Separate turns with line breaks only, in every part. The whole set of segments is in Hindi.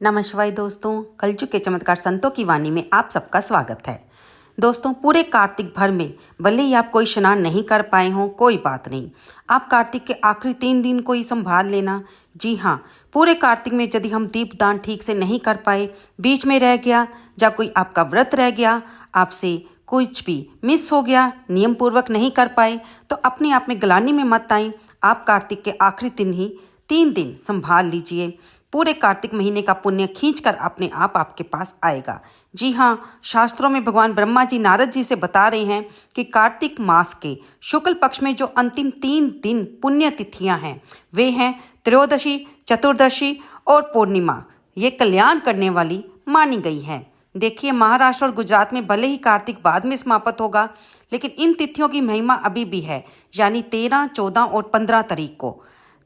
नमस्कार दोस्तों, कलयुग के चमत्कार संतों की वाणी में आप सबका स्वागत है। दोस्तों, पूरे कार्तिक भर में भले ही आप कोई स्नान नहीं कर पाए हों, कोई बात नहीं। आप कार्तिक के आखिरी 3 दिन को ही संभाल लेना। जी हाँ, पूरे कार्तिक में यदि हम दीपदान ठीक से नहीं कर पाए, बीच में रह गया या कोई आपका व्रत रह गया, आपसे कुछ भी मिस हो गया, नियम पूर्वक नहीं कर पाए, तो अपने आप में ग्लानि में मत आएं। आप कार्तिक के आखिरी दिन ही 3 दिन संभाल लीजिए। पूरे कार्तिक महीने का पुण्य खींचकर अपने आप आपके पास आएगा। जी हाँ, शास्त्रों में भगवान ब्रह्मा जी नारद जी से बता रहे हैं कि कार्तिक मास के शुक्ल पक्ष में जो अंतिम 3 दिन पुण्य तिथियां हैं, वे हैं त्रयोदशी, चतुर्दशी और पूर्णिमा। ये कल्याण करने वाली मानी गई है। देखिए, महाराष्ट्र और गुजरात में भले ही कार्तिक बाद में समाप्त होगा, लेकिन इन तिथियों की महिमा अभी भी है, यानी 13, 14 और 15 तारीख को।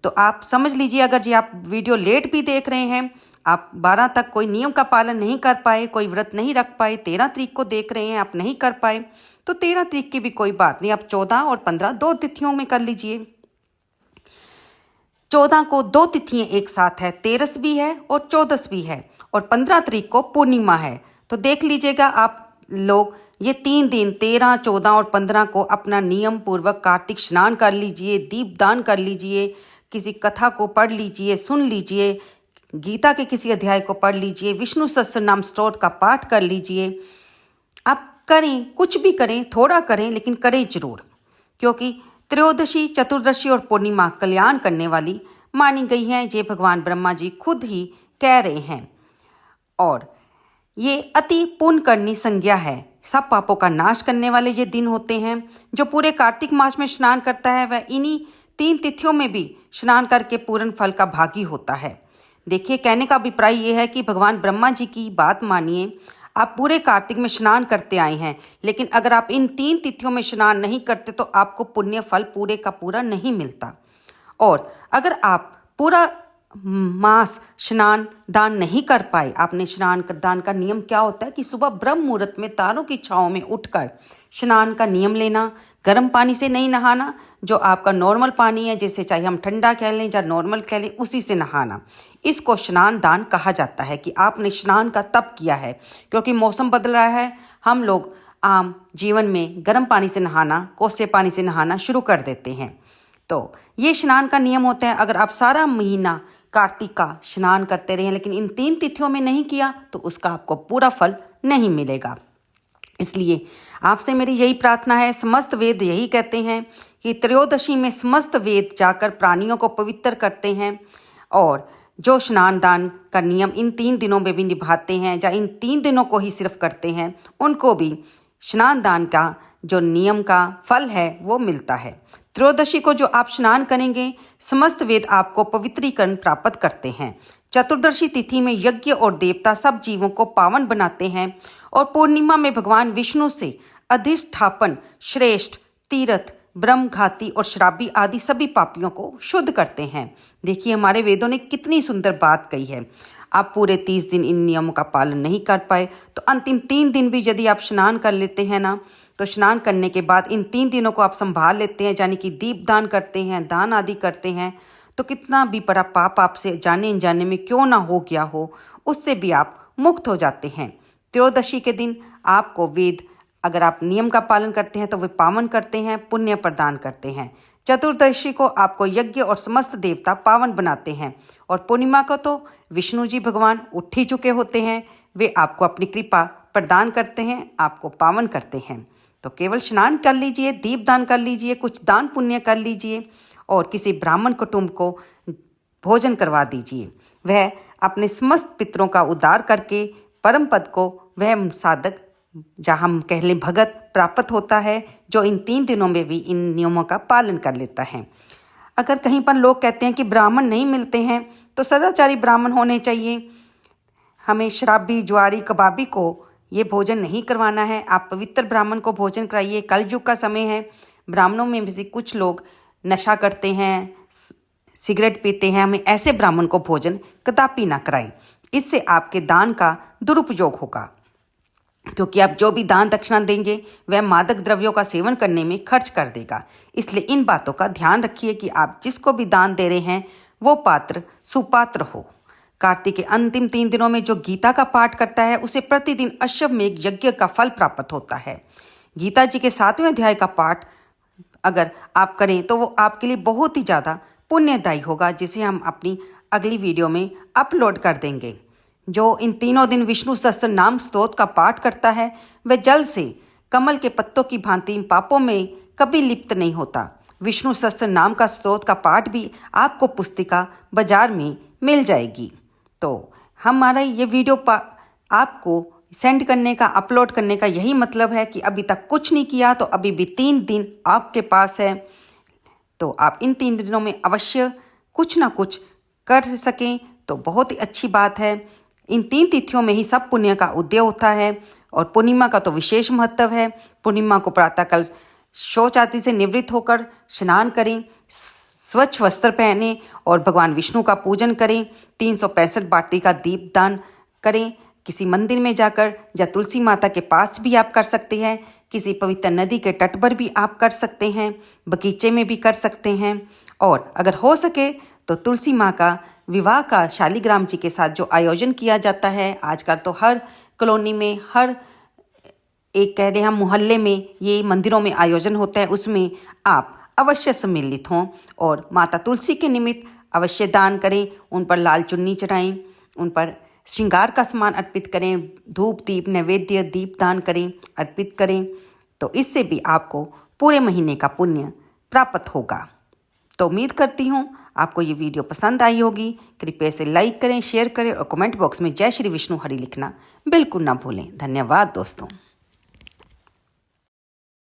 तो आप समझ लीजिए, अगर जी आप वीडियो लेट भी देख रहे हैं, आप 12 तक कोई नियम का पालन नहीं कर पाए, कोई व्रत नहीं रख पाए, 13 तारीख को देख रहे हैं, आप नहीं कर पाए, तो 13 तारीख की भी कोई बात नहीं, आप 14 और 15 2 तिथियों में कर लीजिए। 14 को 2 तिथियां एक साथ है, 13 भी है और 14 भी है, और 15 तारीख को पूर्णिमा है। तो देख लीजिएगा आप लोग, ये 3 दिन 13, 14 और 15 को अपना नियम पूर्वक कार्तिक स्नान कर लीजिए, दीपदान कर लीजिए, किसी कथा को पढ़ लीजिए, सुन लीजिए, गीता के किसी अध्याय को पढ़ लीजिए, विष्णु सहस्त्र नाम स्तोत्र का पाठ कर लीजिए। आप करें, कुछ भी करें, थोड़ा करें, लेकिन करें जरूर, क्योंकि त्रयोदशी, चतुर्दशी और पूर्णिमा कल्याण करने वाली मानी गई है। ये भगवान ब्रह्मा जी खुद ही कह रहे हैं, और ये अति पुण्य करनी संज्ञा है। सब पापों का नाश करने वाले ये दिन होते हैं। जो पूरे कार्तिक मास में स्नान करता है, वह इन्हीं 3 तिथियों में भी स्नान करके पूर्ण फल का भागी होता है। देखिए, कहने का अभिप्राय ये है कि भगवान ब्रह्मा जी की बात मानिए। आप पूरे कार्तिक में स्नान करते आए हैं, लेकिन अगर आप इन 3 तिथियों में स्नान नहीं करते तो आपको पुण्य फल पूरे का पूरा नहीं मिलता। और अगर आप पूरा मास स्नान दान नहीं कर पाए, आपने स्नान दान का नियम क्या होता है कि सुबह ब्रह्म मुहूर्त में तारों की छांव में उठकर स्नान का नियम लेना, गर्म पानी से नहीं नहाना, जो आपका नॉर्मल पानी है, जिसे चाहे हम ठंडा कह लें या नॉर्मल कह लें, उसी से नहाना। इसको स्नान दान कहा जाता है कि आपने स्नान का तप किया है, क्योंकि मौसम बदल रहा है। हम लोग आम जीवन में गर्म पानी से नहाना, कोसे पानी से नहाना शुरू कर देते हैं। तो ये स्नान का नियम होता है। अगर आप सारा महीना कार्तिक का स्नान करते रहे, लेकिन इन 3 तिथियों में नहीं किया, तो उसका आपको पूरा फल नहीं मिलेगा। इसलिए आपसे मेरी यही प्रार्थना है। समस्त वेद यही कहते हैं कि त्रयोदशी में समस्त वेद जाकर प्राणियों को पवित्र करते हैं, और जो स्नान दान का नियम इन 3 दिनों में भी निभाते हैं, या इन 3 दिनों को ही सिर्फ करते हैं, उनको भी स्नान दान का जो नियम का फल है वो मिलता है। त्रयोदशी को जो आप स्नान करेंगे, समस्त वेद आपको पवित्रीकरण प्राप्त करते हैं। चतुर्दशी तिथि में यज्ञ और देवता सब जीवों को पावन बनाते हैं, और पूर्णिमा में भगवान विष्णु से अधिष्ठापन, श्रेष्ठ, तीर्थ, ब्रह्मघाती और श्रापी आदि सभी पापियों को शुद्ध करते हैं। देखिए, हमारे वेदों ने कितनी सुंदर बात कही है। आप पूरे 30 दिन इन नियमों का पालन नहीं कर पाए, तो अंतिम 3 दिन भी यदि आप स्नान कर लेते हैं ना, तो स्नान करने के बाद इन 3 दिनों को आप संभाल लेते हैं, यानी कि दीप दान करते हैं, दान आदि करते हैं, तो कितना भी बड़ा पाप आपसे जाने अनजाने में क्यों ना हो गया हो, उससे भी आप मुक्त हो जाते हैं। त्रयोदशी के दिन आपको वेद, अगर आप नियम का पालन करते हैं, तो वे पावन करते हैं, पुण्य प्रदान करते हैं। चतुर्दशी को आपको यज्ञ और समस्त देवता पावन बनाते हैं, और पूर्णिमा को तो विष्णु जी भगवान उठ ही चुके होते हैं, वे आपको अपनी कृपा प्रदान करते हैं, आपको पावन करते हैं। तो केवल स्नान कर लीजिए, दीप दान कर लीजिए, कुछ दान पुण्य कर लीजिए, और किसी ब्राह्मण कुटुंब को भोजन करवा दीजिए। वह अपने समस्त पितरों का उद्धार करके परम पद को वह साधक, जहाँ हम कह लें भगत, प्राप्त होता है, जो इन 3 दिनों में भी इन नियमों का पालन कर लेता है। अगर कहीं पर लोग कहते हैं कि ब्राह्मण नहीं मिलते हैं, तो सदाचारी ब्राह्मण होने चाहिए। हमें शराबी, जुआरी, कबाबी को ये भोजन नहीं करवाना है। आप पवित्र ब्राह्मण को भोजन कराइए। कलयुग का समय है, ब्राह्मणों में भी कुछ लोग नशा करते हैं, सिगरेट पीते हैं। हमें ऐसे ब्राह्मण को भोजन कदापि ना कराएं। इससे आपके दान का दुरुपयोग होगा, क्योंकि आप जो भी दान दक्षिणा देंगे वह मादक द्रव्यों का सेवन करने में खर्च कर देगा। इसलिए इन बातों का ध्यान रखिए कि आप जिसको भी दान दे रहे हैं वो पात्र सुपात्र हो। कार्तिक के अंतिम 3 दिनों में जो गीता का पाठ करता है उसे प्रतिदिन अश्वमेध यज्ञ का फल प्राप्त होता है। गीता जी के 7वें अध्याय का पाठ अगर आप करें तो वो आपके लिए बहुत ही ज़्यादा पुण्यदायी होगा, जिसे हम अपनी अगली वीडियो में अपलोड कर देंगे। जो इन तीनों दिन विष्णु सहस्त्र नाम स्तोत्र का पाठ करता है वह जल से कमल के पत्तों की भांति पापों में कभी लिप्त नहीं होता। विष्णु सहस्त्र नाम का स्तोत्र का पाठ भी आपको पुस्तिका बाजार में मिल जाएगी। तो हमारा ये वीडियो आपको सेंड करने का, अपलोड करने का यही मतलब है कि अभी तक कुछ नहीं किया तो अभी भी 3 दिन आपके पास है, तो आप इन 3 दिनों में अवश्य कुछ ना कुछ कर सकें तो बहुत ही अच्छी बात है। इन 3 तिथियों में ही सब पुण्य का उदय होता है और पूर्णिमा का तो विशेष महत्व है। पूर्णिमा को प्रातःकाल शौच आदि से निवृत्त होकर स्नान करें, स्वच्छ वस्त्र पहने और भगवान विष्णु का पूजन करें। 365 बाटी का दीप दान करें। किसी मंदिर में जाकर या तुलसी माता के पास भी आप कर सकते हैं, किसी पवित्र नदी के तट पर भी आप कर सकते हैं, बगीचे में भी कर सकते हैं। और अगर हो सके तो तुलसी माँ का विवाह का शालिग्राम जी के साथ जो आयोजन किया जाता है, आजकल तो हर कॉलोनी में, हर एक कह रहे हम मोहल्ले में ये मंदिरों में आयोजन होता है, उसमें आप अवश्य सम्मिलित हों और माता तुलसी के निमित्त अवश्य दान करें। उन पर लाल चुन्नी चढ़ाएं, उन पर श्रृंगार का सामान अर्पित करें, धूप दीप नैवेद्य दीप दान करें, अर्पित करें, तो इससे भी आपको पूरे महीने का पुण्य प्राप्त होगा। तो उम्मीद करती हूँ आपको ये वीडियो पसंद आई होगी। कृपया इसे लाइक करें, शेयर करें और कमेंट बॉक्स में जय श्री विष्णु हरि लिखना बिल्कुल ना भूलें। धन्यवाद दोस्तों।